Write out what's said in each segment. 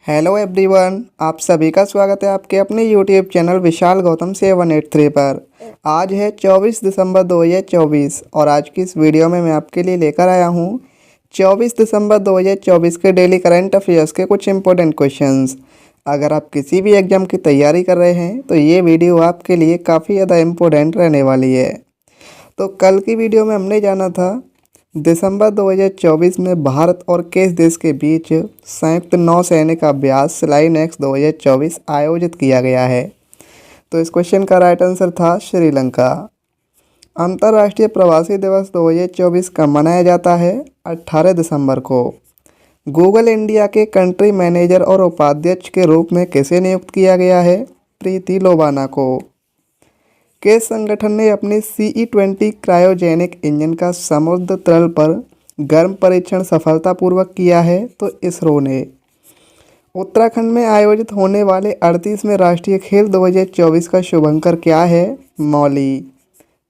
Hello everyone, आप सभी का स्वागत है आपके अपने यूट्यूब चैनल विशाल गौतम 783 पर। आज है 24 दिसंबर 2024 और आज की इस वीडियो में मैं आपके लिए लेकर आया हूँ 24 दिसंबर 2024 के डेली करंट अफेयर्स के कुछ इंपॉर्टेंट क्वेश्चंस। अगर आप किसी भी एग्ज़ाम की तैयारी कर रहे हैं तो ये वीडियो आपके लिए काफ़ी ज़्यादा इम्पोर्टेंट रहने वाली है। तो कल की वीडियो में हमने जाना था दिसंबर 2024 में भारत और किस देश के बीच संयुक्त नौसैनिक अभ्यास स्लाइनेक्स 2024 आयोजित किया गया है। तो इस क्वेश्चन का राइट आंसर था श्रीलंका। अंतर्राष्ट्रीय प्रवासी दिवस 2024 कब मनाया जाता है? 18 दिसंबर को। गूगल इंडिया के कंट्री मैनेजर और उपाध्यक्ष के रूप में किसे नियुक्त किया गया है? प्रीति लोबाना को। किस संगठन ने अपनी CE-20 क्रायोजेनिक इंजन का समुद्र तल पर गर्म परीक्षण सफलतापूर्वक किया है? तो इसरो ने। उत्तराखंड में आयोजित होने वाले 38वें राष्ट्रीय खेल 2024 का शुभंकर क्या है? मौली।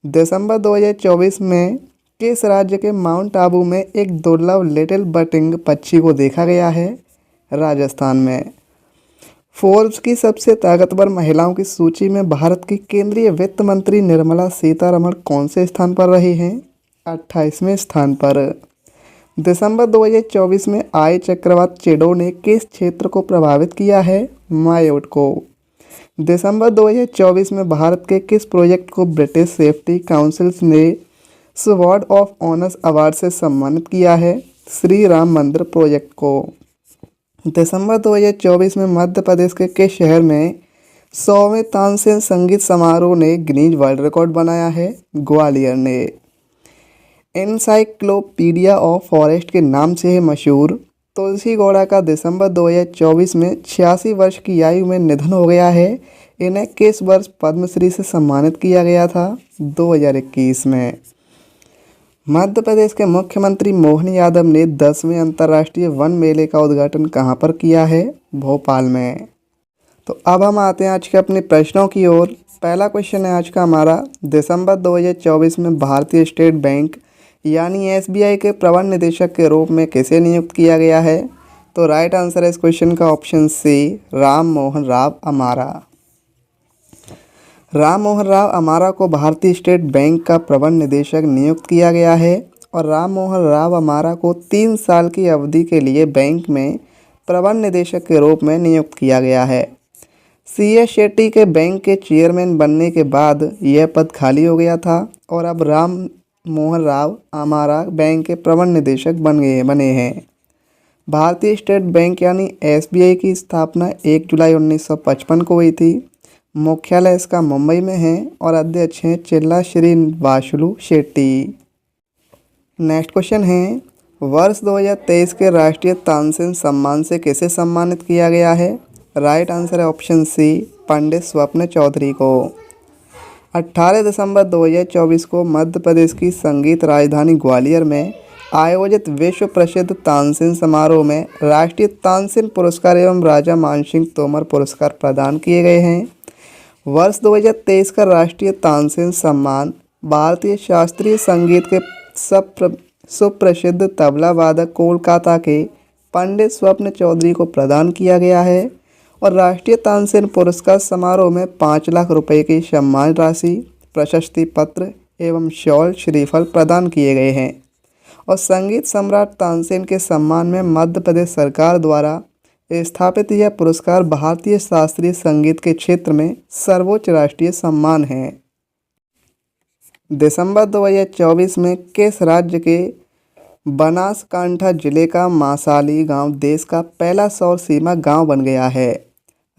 दिसंबर 2024 में किस राज्य के माउंट आबू में एक दुर्लभ लिटिल बटिंग पक्षी को देखा गया है? राजस्थान में। फोर्ब्स की सबसे ताकतवर महिलाओं की सूची में भारत की केंद्रीय वित्त मंत्री निर्मला सीतारमण कौन से स्थान पर रही हैं? 28वें स्थान पर। दिसंबर 2024 में आए चक्रवात चिडो ने किस क्षेत्र को प्रभावित किया है? मायोट को। दिसंबर 2024 में भारत के किस प्रोजेक्ट को ब्रिटिश सेफ्टी काउंसिल ने स्वॉर्ड ऑफ ऑनर्स अवार्ड से सम्मानित किया है? श्री राम मंदिर प्रोजेक्ट को। दिसंबर 2024 में मध्य प्रदेश के किस शहर में 100वें तानसेन संगीत समारोह ने गिनीज वर्ल्ड रिकॉर्ड बनाया है? ग्वालियर ने। एनसाइक्लोपीडिया ऑफ फॉरेस्ट के नाम से है मशहूर तुलसी गौड़ा का दिसंबर 2024 में 86 वर्ष की आयु में निधन हो गया है। इन्हें किस वर्ष पद्मश्री से सम्मानित किया गया था? 2021 में। मध्य प्रदेश के मुख्यमंत्री मोहन यादव ने 10वें अंतर्राष्ट्रीय वन मेले का उद्घाटन कहां पर किया है? भोपाल में। तो अब हम आते हैं आज के अपने प्रश्नों की ओर। पहला क्वेश्चन है आज का हमारा, दिसंबर 2024 में भारतीय स्टेट बैंक यानी SBI के प्रबंध निदेशक के रूप में किसे नियुक्त किया गया है? तो राइट आंसर है इस क्वेश्चन का ऑप्शन सी, राम मोहन राव अमारा। राम मोहन राव अमारा को भारतीय स्टेट बैंक का प्रबंध निदेशक नियुक्त किया गया है और राम मोहन राव अमारा को 3 साल की अवधि के लिए बैंक में प्रबंध निदेशक के रूप में नियुक्त किया गया है। CS शेट्टी के बैंक के चेयरमैन बनने के बाद यह पद खाली हो गया था और अब राम मोहन राव अमारा बैंक के प्रबंध निदेशक बने हैं। भारतीय स्टेट बैंक यानी SBI की स्थापना 1 जुलाई 1955 को हुई थी। मुख्यालय इसका मुंबई में है और अध्यक्ष हैं चिल्ला श्रीनिवासुलु शेट्टी। नेक्स्ट क्वेश्चन है, वर्ष 2023 के राष्ट्रीय तानसेन सम्मान से किसे सम्मानित किया गया है? राइट आंसर है ऑप्शन सी, पंडित स्वप्न चौधरी को। 18 दिसंबर 2024 को मध्य प्रदेश की संगीत राजधानी ग्वालियर में आयोजित विश्व प्रसिद्ध तानसेन समारोह में राष्ट्रीय तानसेन पुरस्कार एवं राजा मानसिंह तोमर पुरस्कार प्रदान किए गए हैं। वर्ष 2023 का राष्ट्रीय तानसेन सम्मान भारतीय शास्त्रीय संगीत के सुप्रसिद्ध तबला वादक कोलकाता के पंडित स्वप्न चौधरी को प्रदान किया गया है और राष्ट्रीय तानसेन पुरस्कार समारोह में 5 लाख रुपए की सम्मान राशि, प्रशस्ति पत्र एवं शॉल श्रीफल प्रदान किए गए हैं। और संगीत सम्राट तानसेन के सम्मान में मध्य प्रदेश सरकार द्वारा स्थापित यह पुरस्कार भारतीय शास्त्रीय संगीत के क्षेत्र में सर्वोच्च राष्ट्रीय सम्मान है। दिसंबर 2024 में किस राज्य के बनासकांठा जिले का मासाली गांव देश का पहला सौर सीमा गांव बन गया है?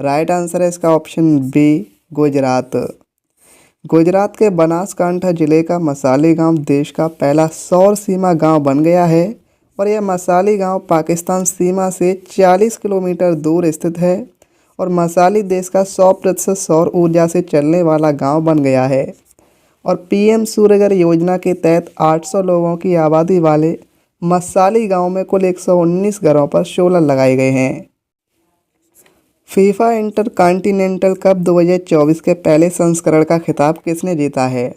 राइट आंसर है इसका ऑप्शन बी, गुजरात। गुजरात के बनासकांठा जिले का मसाली गांव देश का पहला सौर सीमा गांव बन गया है और यह मसाली गांव पाकिस्तान सीमा से 40 किलोमीटर दूर स्थित है और मसाली देश का 100% सौर ऊर्जा से चलने वाला गांव बन गया है। और PM सूर्यघर योजना के तहत 800 लोगों की आबादी वाले मसाली गांव में कुल 119 घरों पर सोलर लगाए गए हैं। फीफा इंटर कॉन्टिनेंटल कप 2024 के पहले संस्करण का खिताब किसने जीता है?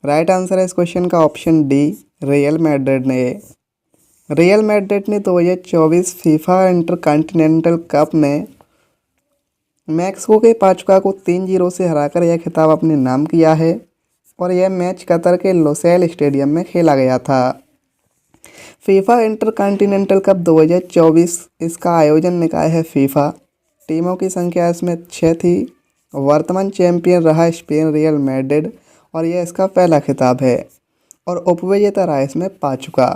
राइट आंसर है इस क्वेश्चन का ऑप्शन डी, रियल मैड्रिड ने। रियल मैड्रिड ने 2024 फीफा इंटरकॉन्टिनेंटल कप में मैक्सिको के पाचुका को 3-0 से हराकर यह खिताब अपने नाम किया है और यह मैच कतर के लोसेल स्टेडियम में खेला गया था। फीफा इंटरकॉन्टिनेंटल कप 2024 इसका आयोजन निकाय है फीफा। टीमों की संख्या इसमें 6 थी। वर्तमान चैंपियन रहा स्पेन रियल मैड्रिड और यह इसका पहला खिताब है और उपविजेता रहा इसमें पाचुका।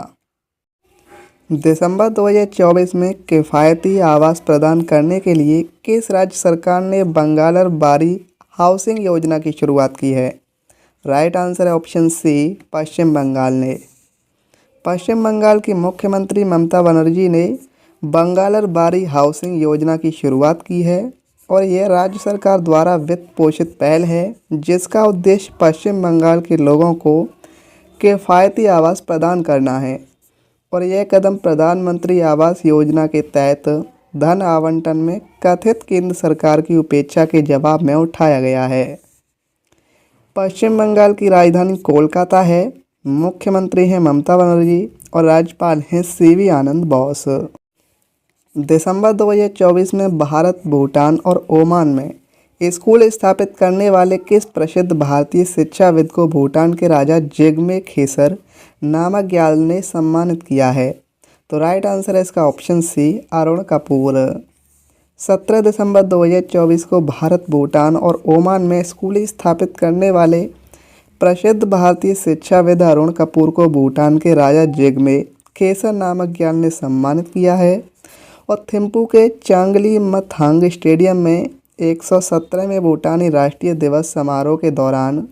दिसंबर 2024 में किफ़ायती आवास प्रदान करने के लिए किस राज्य सरकार ने बंगालर बारी हाउसिंग योजना की शुरुआत की है? राइट आंसर है ऑप्शन सी, पश्चिम बंगाल ने। पश्चिम बंगाल की मुख्यमंत्री ममता बनर्जी ने बंगालर बारी हाउसिंग योजना की शुरुआत की है और यह राज्य सरकार द्वारा वित्त पोषित पहल है जिसका उद्देश्य पश्चिम बंगाल के लोगों को किफ़ायती आवास प्रदान करना है और यह कदम प्रधानमंत्री आवास योजना के तहत धन आवंटन में कथित केंद्र सरकार की उपेक्षा के जवाब में उठाया गया है। पश्चिम बंगाल की राजधानी कोलकाता है। मुख्यमंत्री हैं ममता बनर्जी और राज्यपाल हैं सीवी आनंद बोस। दिसंबर 2024 में भारत, भूटान और ओमान में स्कूल स्थापित करने वाले किस प्रसिद्ध भारतीय शिक्षाविद को भूटान के राजा जिग्मे खेसर नामग्याल ने सम्मानित किया है? तो राइट आंसर है इसका ऑप्शन सी, अरुण कपूर। 17 दिसंबर 2024 को भारत, भूटान और ओमान में स्कूल स्थापित करने वाले प्रसिद्ध भारतीय शिक्षाविद अरुण कपूर को भूटान के राजा जिग्मे खेसर नामग्याल ने सम्मानित किया है और थिम्पू के चांगली मथांग स्टेडियम में 117वें भूटानी राष्ट्रीय दिवस समारोह के दौरान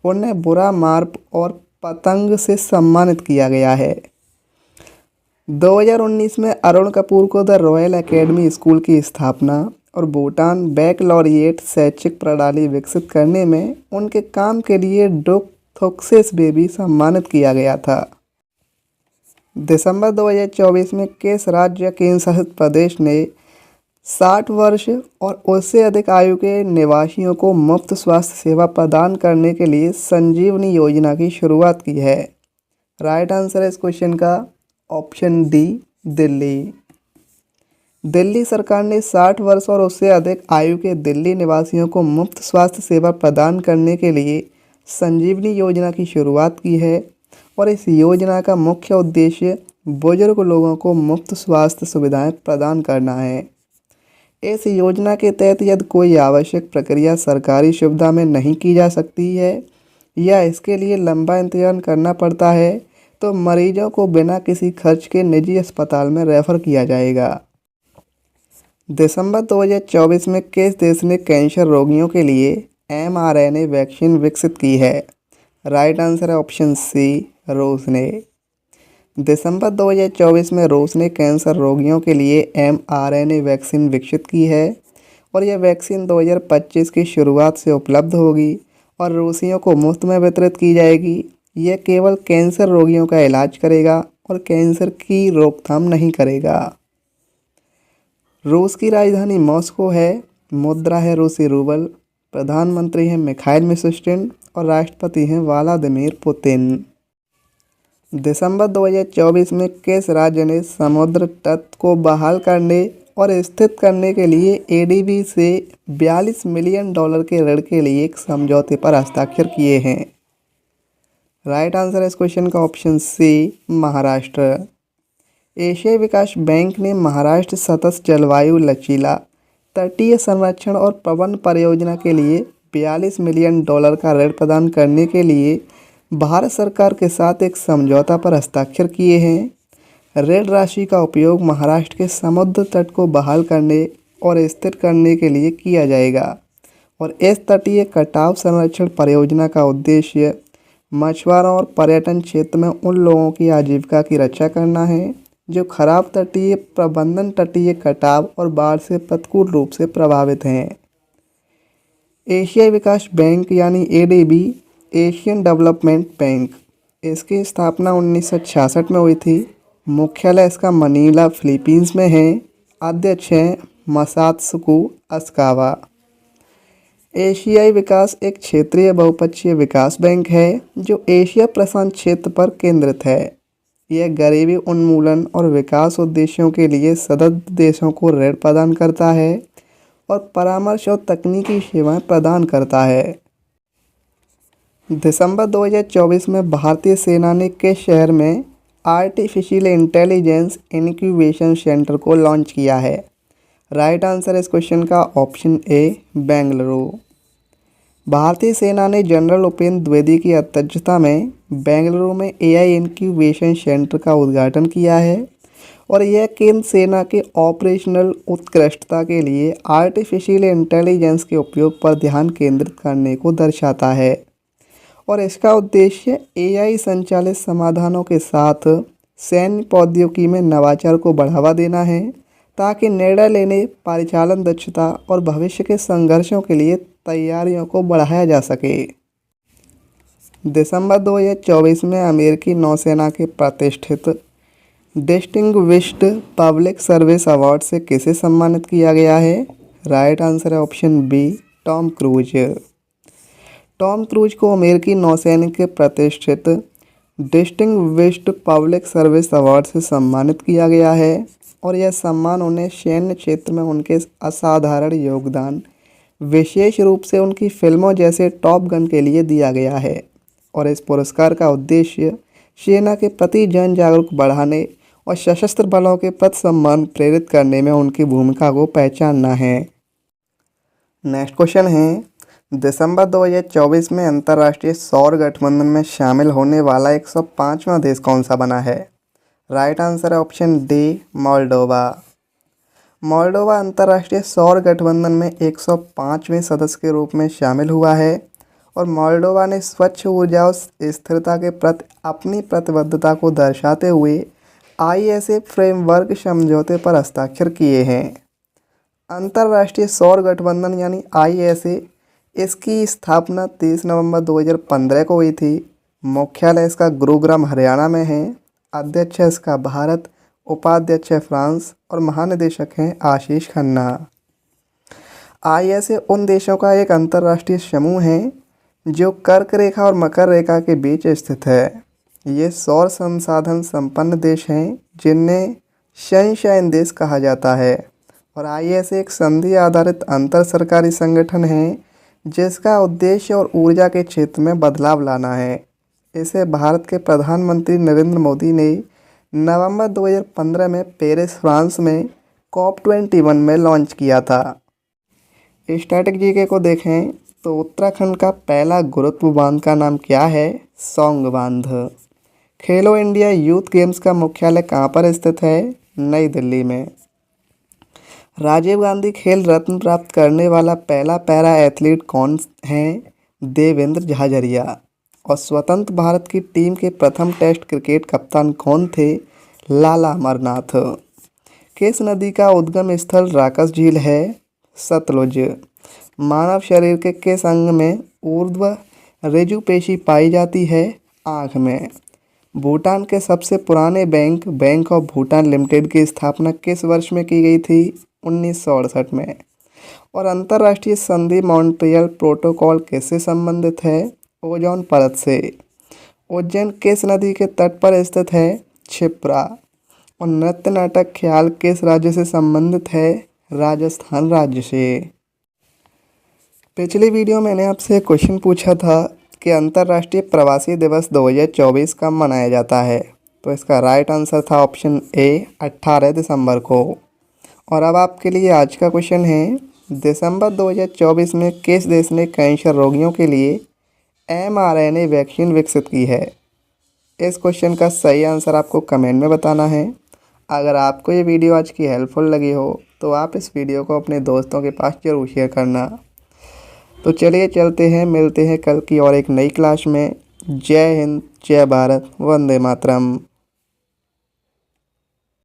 उन्हें बुरा मार्प और पतंग से सम्मानित किया गया है। 2019 में अरुण कपूर को द रॉयल एकेडमी स्कूल की स्थापना और भूटान बैकलॉरिएट शैक्षिक प्रणाली विकसित करने में उनके काम के लिए डोक थोक्सेस बेबी सम्मानित किया गया था। दिसंबर 2024 में किस राज्य केंद्र शासित प्रदेश ने 60 वर्ष और उससे अधिक आयु के निवासियों को मुफ्त स्वास्थ्य सेवा प्रदान करने के लिए संजीवनी योजना की शुरुआत की है? राइट आंसर है इस क्वेश्चन का ऑप्शन डी, दिल्ली। दिल्ली सरकार ने 60 वर्ष और उससे अधिक आयु के दिल्ली निवासियों को मुफ्त स्वास्थ्य सेवा प्रदान करने के लिए संजीवनी योजना की शुरुआत की है और इस योजना का मुख्य उद्देश्य बुजुर्ग लोगों को मुफ्त स्वास्थ्य सुविधाएं प्रदान करना है। इस योजना के तहत यदि कोई आवश्यक प्रक्रिया सरकारी सुविधा में नहीं की जा सकती है या इसके लिए लंबा इंतजार करना पड़ता है तो मरीजों को बिना किसी खर्च के निजी अस्पताल में रेफर किया जाएगा। दिसंबर 2024 में किस देश ने कैंसर रोगियों के लिए mRNA वैक्सीन विकसित की है? राइट आंसर है ऑप्शन सी, रूस ने। दिसंबर 2024 में रूस ने कैंसर रोगियों के लिए mRNA वैक्सीन विकसित की है और यह वैक्सीन 2025 की शुरुआत से उपलब्ध होगी और रूसियों को मुफ्त में वितरित की जाएगी। यह केवल कैंसर रोगियों का इलाज करेगा और कैंसर की रोकथाम नहीं करेगा। रूस की राजधानी मॉस्को है। मुद्रा है रूसी रूबल। प्रधानमंत्री हैं मिखाइल मिशुस्टिन और राष्ट्रपति हैं व्लादिमीर पुतिन। दिसंबर 2024 में किस राज्य ने समुद्र तट को बहाल करने और स्थित करने के लिए एडीबी से $42 मिलियन के ऋण के लिए एक समझौते पर हस्ताक्षर किए हैं? राइट आंसर है इस क्वेश्चन का ऑप्शन सी, महाराष्ट्र। एशियाई विकास बैंक ने महाराष्ट्र सतत जलवायु लचीला तटीय संरक्षण और प्रबंधन परियोजना के लिए $42 मिलियन का ऋण प्रदान करने के लिए भारत सरकार के साथ एक समझौता पर हस्ताक्षर किए हैं। ऋण राशि का उपयोग महाराष्ट्र के समुद्र तट को बहाल करने और स्थिर करने के लिए किया जाएगा और इस तटीय कटाव संरक्षण परियोजना का उद्देश्य मछुआरों और पर्यटन क्षेत्र में उन लोगों की आजीविका की रक्षा करना है जो खराब तटीय प्रबंधन, तटीय कटाव और बाढ़ से प्रतिकूल रूप से प्रभावित हैं। एशियाई विकास बैंक यानी एडीबी एशियन डेवलपमेंट बैंक, इसकी स्थापना 1966 में हुई थी। मुख्यालय इसका मनीला, फिलीपींस में है। अध्यक्ष हैं मसात्सुको असाकावा। एशियाई विकास एक क्षेत्रीय बहुपक्षीय विकास बैंक है जो एशिया प्रशांत क्षेत्र पर केंद्रित है। यह गरीबी उन्मूलन और विकास उद्देश्यों के लिए सदस्य देशों को ऋण प्रदान करता है और परामर्श और तकनीकी सेवाएं प्रदान करता है। दिसंबर 2024 में भारतीय सेना ने किस शहर में आर्टिफिशियल इंटेलिजेंस इनक्यूबेशन सेंटर को लॉन्च किया है? राइट आंसर इस क्वेश्चन का ऑप्शन ए, बेंगलुरु। भारतीय सेना ने जनरल उपेंद्र द्विवेदी की अध्यक्षता में बेंगलुरु में एआई इनक्यूबेशन सेंटर का उद्घाटन किया है और यह केंद्र सेना के ऑपरेशनल उत्कृष्टता के लिए आर्टिफिशियल इंटेलिजेंस के उपयोग पर ध्यान केंद्रित करने को दर्शाता है और इसका उद्देश्य एआई संचालित समाधानों के साथ सैन्य प्रौद्योगिकी में नवाचार को बढ़ावा देना है ताकि निर्णय लेने, परिचालन दक्षता और भविष्य के संघर्षों के लिए तैयारियों को बढ़ाया जा सके। दिसंबर 2024 में अमेरिकी नौसेना के प्रतिष्ठित डिस्टिंग्विश्ड पब्लिक सर्विस अवार्ड से किसे सम्मानित किया गया है? राइट आंसर है option B, Tom Cruise. Tom Cruise को अमेरिकी नौसेना के प्रतिष्ठित डिस्टिंग्विश्ड पब्लिक सर्विस अवार्ड से सम्मानित किया गया है और यह सम्मान उन्हें सैन्य क्षेत्र में उनके असाधारण योगदान, विशेष रूप से उनकी फिल्मों जैसे टॉप गन के लिए दिया गया है और इस पुरस्कार का उद्देश्य सेना के प्रति जन जागरूक बढ़ाने और सशस्त्र बलों के प्रति सम्मान प्रेरित करने में उनकी भूमिका को पहचानना है। नेक्स्ट क्वेश्चन है, दिसंबर 2024 में अंतर्राष्ट्रीय सौर गठबंधन में शामिल होने वाला 105वां देश कौन सा बना है? राइट आंसर है ऑप्शन डी, मोल्डोवा। मोल्डोवा अंतर्राष्ट्रीय सौर गठबंधन में 105वें सदस्य के रूप में शामिल हुआ है और मोल्डोवा ने स्वच्छ ऊर्जा और स्थिरता के प्रति अपनी प्रतिबद्धता को दर्शाते हुए ISA फ्रेमवर्क समझौते पर हस्ताक्षर किए हैं। अंतर्राष्ट्रीय सौर गठबंधन यानी ISA, इसकी स्थापना 30 नवंबर 2015 को हुई थी। मुख्यालय इसका गुरुग्राम हरियाणा में है। अध्यक्ष है इसका भारत, उपाध्यक्ष है फ्रांस और महानिदेशक हैं आशीष खन्ना। ISA उन देशों का एक अंतर्राष्ट्रीय समूह है जो कर्क रेखा और मकर रेखा के बीच स्थित है। ये सौर संसाधन संपन्न देश हैं जिन्हें सनशाइन देश कहा जाता है और ISA एक संधि आधारित अंतर सरकारी संगठन है जिसका उद्देश्य और ऊर्जा के क्षेत्र में बदलाव लाना है। इसे भारत के प्रधानमंत्री नरेंद्र मोदी ने नवंबर 2015 में पेरिस, फ्रांस में COP21 में लॉन्च किया था। स्टैटिक जीके को देखें तो उत्तराखंड का पहला गुरुत्व बांध का नाम क्या है? सौंग बांध। खेलो इंडिया यूथ गेम्स का मुख्यालय कहाँ पर स्थित है? नई दिल्ली में। राजीव गांधी खेल रत्न प्राप्त करने वाला पहला पैरा एथलीट कौन है? देवेंद्र झाझरिया। और स्वतंत्र भारत की टीम के प्रथम टेस्ट क्रिकेट कप्तान कौन थे? लाला अमरनाथ। किस नदी का उद्गम स्थल राकस झील है? सतलुज। मानव शरीर के किस अंग में ऊर्ध्व ऋजु पेशी पाई जाती है? आँख में। भूटान के सबसे पुराने बैंक ऑफ भूटान लिमिटेड की स्थापना किस वर्ष में की गई थी? 1968 में। और अंतर्राष्ट्रीय संधि मॉन्ट्रियल प्रोटोकॉल किससे संबंधित है? ओजोन परत से। उज्जैन किस नदी के तट पर स्थित है? क्षिप्रा। और नृत्य नाटक ख्याल किस राज्य से संबंधित है? राजस्थान राज्य से। पिछली वीडियो में मैंने आपसे एक क्वेश्चन पूछा था कि अंतर्राष्ट्रीय प्रवासी दिवस 2024 कब मनाया जाता है? तो इसका राइट आंसर था ऑप्शन ए, 18 दिसंबर को। और अब आपके लिए आज का क्वेश्चन है, दिसंबर 2024 में किस देश ने कैंसर रोगियों के लिए mRNA वैक्सीन विकसित की है? इस क्वेश्चन का सही आंसर आपको कमेंट में बताना है। अगर आपको ये वीडियो आज की हेल्पफुल लगी हो तो आप इस वीडियो को अपने दोस्तों के पास जरूर शेयर करना। तो चलिए चलते हैं, मिलते हैं कल की और एक नई क्लास में। जय हिंद, जय भारत, वंदे मातरम।